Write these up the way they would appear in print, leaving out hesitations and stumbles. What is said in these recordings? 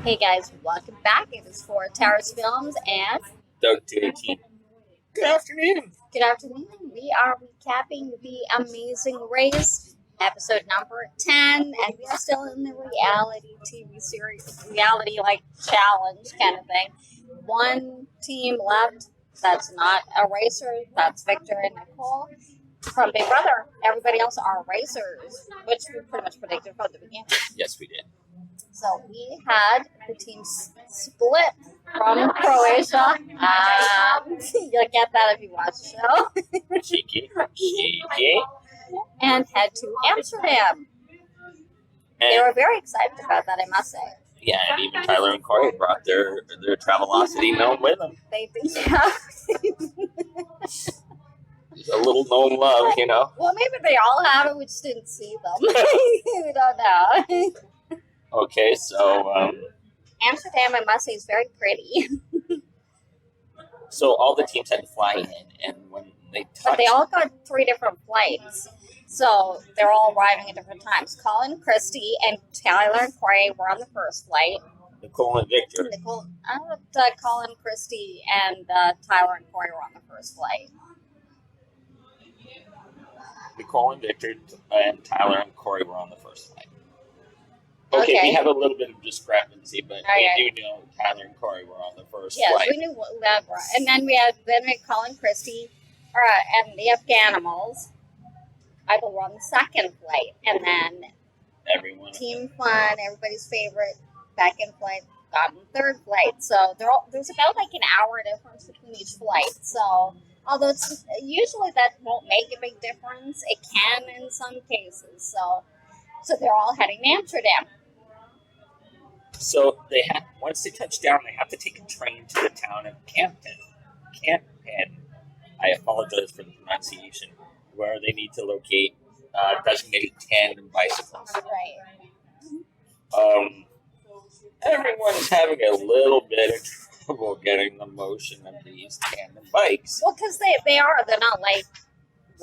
Hey guys, welcome back. It is for Terrace Films and Doug 218. Good afternoon. good afternoon. We are recapping the Amazing Race, episode number 10, and we are still in the reality TV series, reality like challenge kind of thing. One team left that's not a racer, that's Victor and Nicole from Big Brother. Everybody else are racers, which we pretty much predicted from the beginning. Yes, we did. So we had the teams split from Croatia. You'll get that if you watch the show. Cheeky. And head to Amsterdam. They were very excited about that, I must say. Yeah, and even Tyler and Corey brought their Travelocity gnome with them. They yeah. A little gnome love, you know. Well, maybe they all have it, we just didn't see them. We don't know. Okay, so Amsterdam, I must say, is very pretty. so all the teams had to fly in, and when they touched, But they all got 3 different flights. So they're all arriving at different times. Colin, Christy, and Tyler and Corey were on the first flight. Nicole and Victor. Colin, Christy, and Tyler and Corey were on the first flight. Nicole and Victor and Tyler and Corey were on the first flight. Okay, we have a little bit of discrepancy, but we do know Tyler and Corey were on the first flight. Yes, we knew that. And then we had Colin, Christy, and the Afghanimals. I think were on the second flight, and then everyone, Team Fun, everybody's favorite, second flight, got on the third flight. So there's about like an hour difference between each flight. So although it's usually that won't make a big difference, it can in some cases. So they're all heading to Amsterdam. So once they touch down, they have to take a train to the town of Campton. I apologize for the pronunciation. Where they need to locate designated tandem bicycles. Right. Everyone is having a little bit of trouble getting the motion of these tandem bikes. Well, because they're not like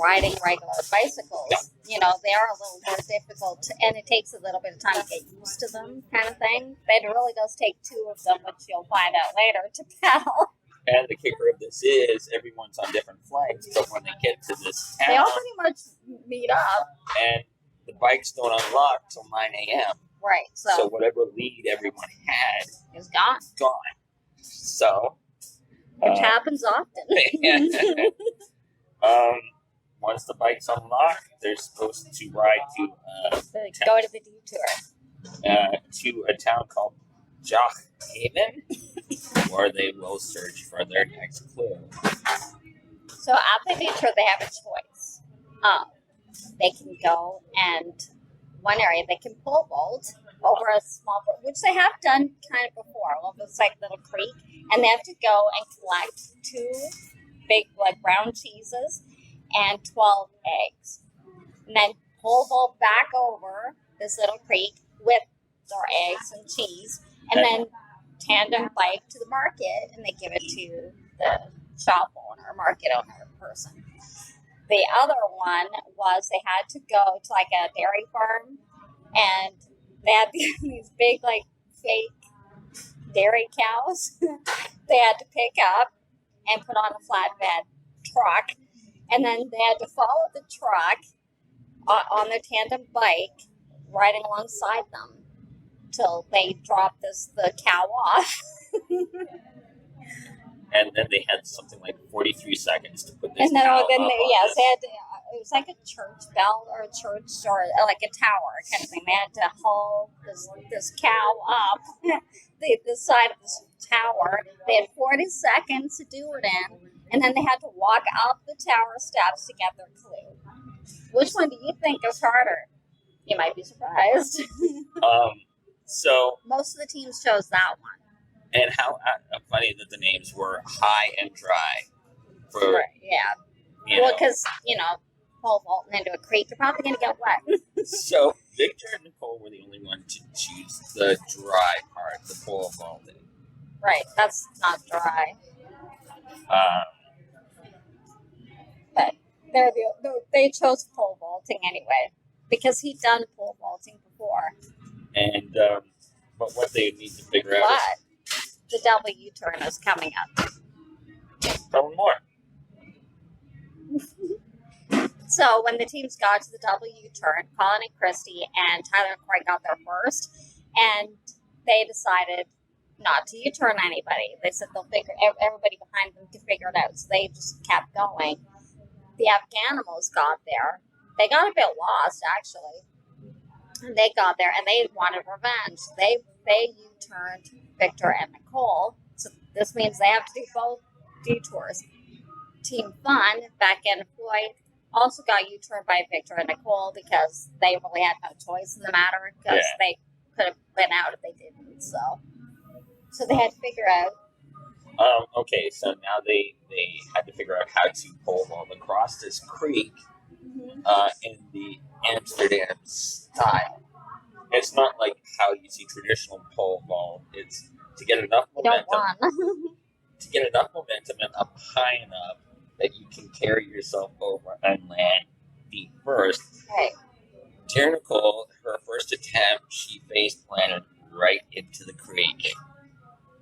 riding regular bicycles. No. You know, they are a little more difficult, and it takes a little bit of time to get used to them, kind of thing. But it really does take 2 of them, which you'll find out later, to pedal. And the kicker of this is everyone's on different flights, but when they get to this town, They all pretty much meet up. and the bikes don't unlock till 9 a.m. Right, So whatever lead everyone had it's gone. gone. So Which happens often. Once the bikes unlock, they're supposed to ride to Go to the detour. to a town called Bruckheimer, where they will search for their next clue. So at the detour, they have a choice. They can go and one area they can pole vault over a small, which they have done kind of before. Over this like little creek, and they have to go and collect 2 big like brown cheeses and 12 eggs, and then pole vault back over this little creek with their eggs and cheese, and then tandem bike to the market, and they give it to the shop owner, market owner person. The other one was they had to go to like a dairy farm, and they had these big like fake dairy cows they had to pick up and put on a flatbed truck, and then they had to follow the truck on their tandem bike riding alongside them till they dropped the cow off. And then they had something like 43 seconds to put this And then, cow up they on had to, it was like a church bell or a church or like a tower kind of thing. They had to haul this cow up the side of this tower. They had 40 seconds to do it in, and then they had to walk up the tower steps to get their clue. Which one do you think is harder? You might be surprised. So most of the teams chose that one. And how funny that the names were High and Dry. Right, yeah. Well, because, pole vaulting into a creek, you're probably going to get wet. So Victor and Nicole were the only one to choose the dry part, the pole vaulting. Right, that's not dry. But they chose pole vaulting anyway, because he'd done pole vaulting before. And But what they need to figure out is the double U-turn is coming up. Tell me more. So when the teams got to the double U-turn, Colin and Christy and Tyler and Corey got there first, and they decided not to U-turn anybody. They said they'll figure everybody behind them to figure it out. So they just kept going. The Afghanimals got there. They got a bit lost actually. And they got there and they wanted revenge. They U-turned Victor and Nicole. So this means they have to do both detours. Team Fun, Becca and Floyd, also got U-turned by Victor and Nicole because they really had no choice in the matter because they could have been out if they didn't. So they had to figure out. Okay, so now they had to figure out how to pole vault across this creek in the Amsterdam style. It's not like how you see traditional pole vault. It's to get enough momentum. To get enough momentum and up high enough that you can carry yourself over and land feet first. Right. Dear Nicole, her first attempt, she face planted right into the creek.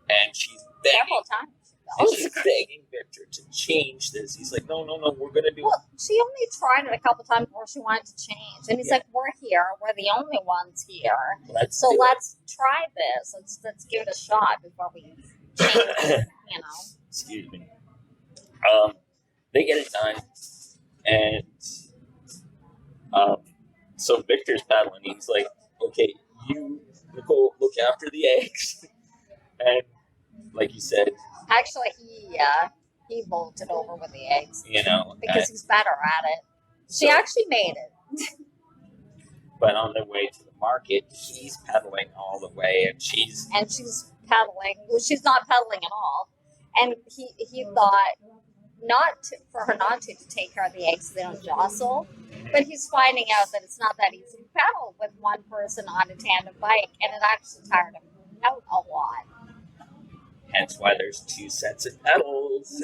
And she's begging. Several times. And she's begging Victor to change this. He's like, no, we're going to do it. She only tried it a couple times before she wanted to change. And he's like, we're here. We're the only ones here. Let's try this. Let's give it a shot before we change it, Excuse me. They get it done. And so Victor's paddling. He's like, okay, you, Nicole, look after the eggs. And like you said, actually, he bolted over with the eggs. Because he's better at it. She actually made it. But on the way to the market, he's pedaling all the way, and she's pedaling. Well, she's not pedaling at all. And he thought for her not to take care of the eggs so they don't jostle. But he's finding out that it's not that easy to pedal with one person on a tandem bike, and it actually tired him out a lot. Hence why there's two sets of pedals.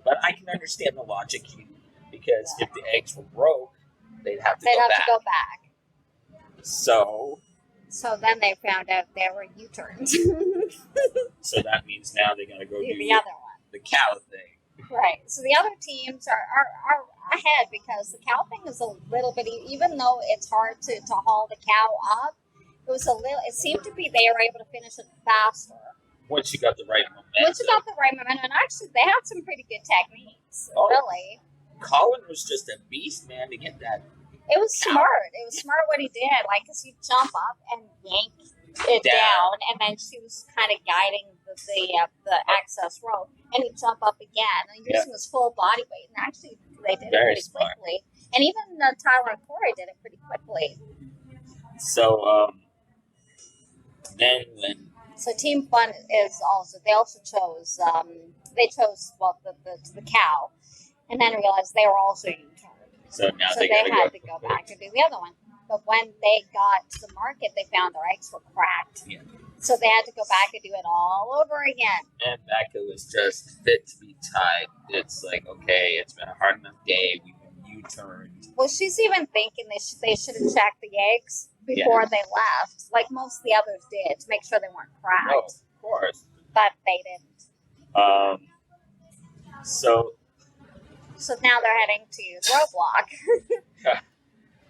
But I can understand the logic here, because if the eggs were broke, they'd have to go back. So then they found out they were U-turns. So that means now they got to go do the other one, the cow thing. Right. So the other teams are ahead because the cow thing is a little bit, even though it's hard to haul the cow up, it seemed to be they were able to finish it faster. Once you got the right momentum. And actually they had some pretty good techniques, really. Colin was just a beast, man, to get that. It was smart. It was smart what he did. Like, because he'd jump up and yank it down, and then she was kind of guiding the access rope, and he'd jump up again, and using his full body weight. And actually, they did it pretty quickly. And even Tyler and Corey did it pretty quickly. So, then when... So Team Fun is also, they also chose, the cow, and then realized they were also U-turned. So now they had to go back and do the other one. But when they got to the market, they found their eggs were cracked. Yeah. So they had to go back and do it all over again. And Becca was just fit to be tied. It's like, okay, it's been a hard enough day. We've been U-turned. Well, she's even thinking they should have checked the eggs before they left, like most of the others did, to make sure they weren't cracked. Oh, of course. But they didn't. So now they're heading to the roadblock.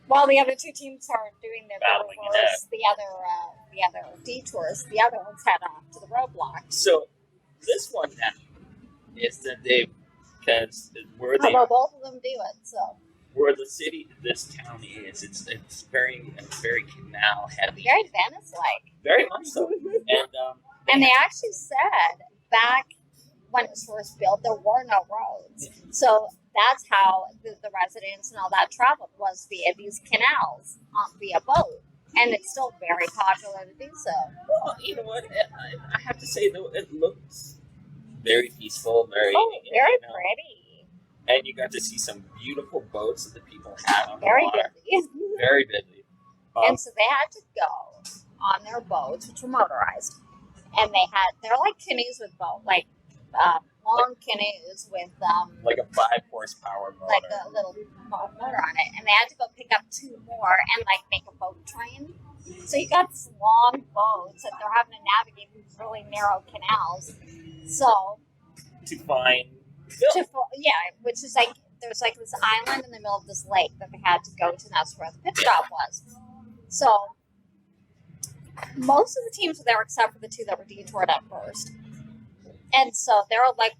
While the other two teams are doing their reverse, the other detours, the other ones head off to the roadblock. So this one now is that because both of them do it. So where the city, this town is, it's very canal heavy, very Venice-like, very much so. And they actually said back when it was first built, there were no roads. So that's how the residents and all that traveled, was via these canals, via boat. And it's still very popular to do so. Well, you know what? I have to say, though, it looks very peaceful, very pretty. And you got to see some beautiful boats that the people had on very the water. Busy. Very busy. And so they had to go on their boats, which were motorized. And they're like canoes with long canoes with like a 5-horsepower motor, like a little motor on it, and they had to go pick up 2 more and make a boat train. So you got these long boats that they're having to navigate these really narrow canals. So to find Bill. which is like there's like this island in the middle of this lake that they had to go to, and that's where the pit stop was. So most of the teams were there except for the two that were detoured at first. And so they were like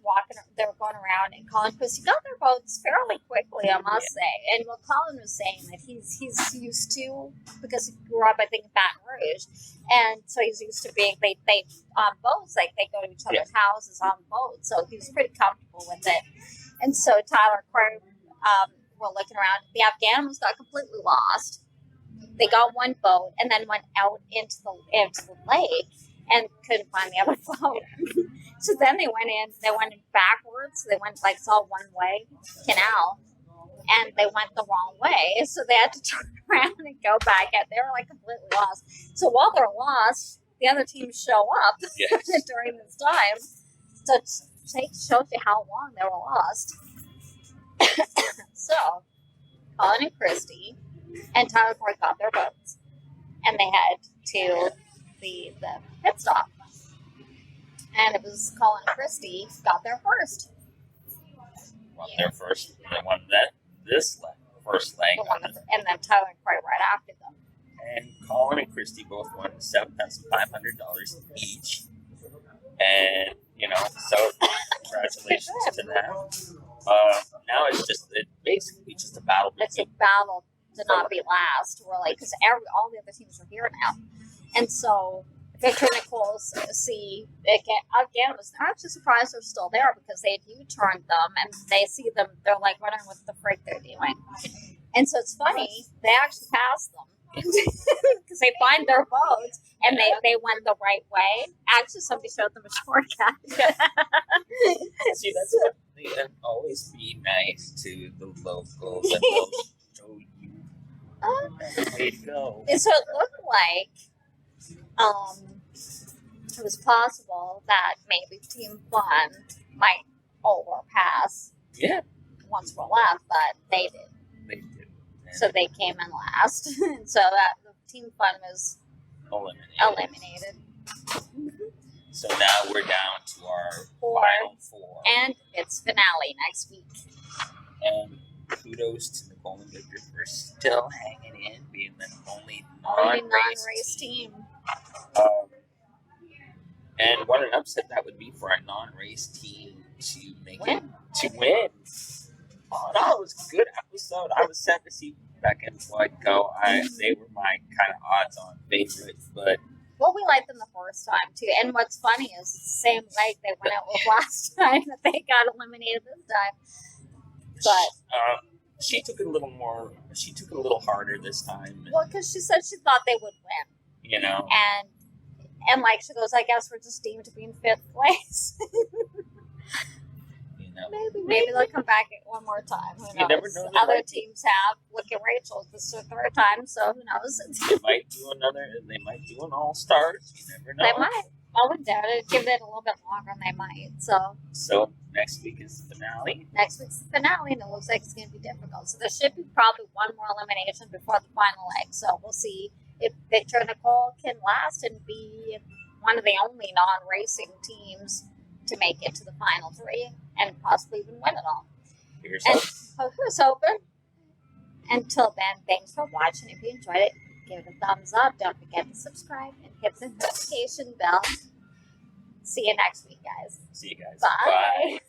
they were going around, and Colin Christie got their boats fairly quickly, I must say. And what Colin was saying that he's used to, because he grew up, I think, in Baton Rouge, and so he's used to being they on boats, like they go to each other's houses on boats, so he was pretty comfortable with it. And so Tyler and Corey were looking around. The Afghanis got completely lost. They got one boat and then went out into the lake and couldn't find the other boat. So then they went in backwards. They went like saw one way canal, and they went the wrong way. So they had to turn around and go back out. They were like completely lost. So while they're lost, the other teams show up during this time. So it shows you how long they were lost. So Colin and Christy and Tyler Ford got their boats, and they head to the pit stop. And it was Colin and Christy got there first. There first. They won first leg. And then Tyler and Corey right after them. And Colin and Christy both won $7,500 each. And, so congratulations to them. Now it's basically just a battle. It's a battle to not be last, really, because all the other teams are here now. And so Victor and Nicole see again. They're actually surprised they're still there because they had U-turned them, and they see them. They're like wondering what the frick they're doing. And so it's funny, they actually passed them because they find their boats and they went the right way. Actually, somebody showed them a shortcut. See, that's what they always be nice to the locals and they'll show you the way to go. And so it looked like it was possible that maybe Team Fun might overpass once we're left, but they did. They did. So they came in last. So that the Team Fun was eliminated. So now we're down to our final four. And it's finale next week. And kudos to Nicole and Victor for still hanging in, being the only non-race team. And what an upset that would be for a non-race team to win. Oh, that was a good episode. I was sad to see Becca and Floyd go. They were my kind of odds-on favorites, but we liked them the first time too. And what's funny is it's the same leg they went out with last time that they got eliminated this time. But she took it a little more. She took it a little harder this time. Well, because she said she thought they would win. And like she goes, I guess we're just deemed to be in fifth place. Maybe they'll come back one more time. Who knows? You never know. Other teams have. Look at Rachel. This is her third time, so who knows? They might do an all-stars. You never know. They might. I would doubt it. Give it a little bit longer, and they might. So next week is the finale. Next week's the finale, and it looks like it's going to be difficult. So there should be probably one more elimination before the final leg. So we'll see if Victor and Nicole can last and be one of the only non-racing teams to make it to the final three and possibly even win it all. Here's hoping. Until then, thanks for watching. If you enjoyed it, give it a thumbs up. Don't forget to subscribe and hit the notification bell. See you next week, guys. See you guys. Bye. Bye.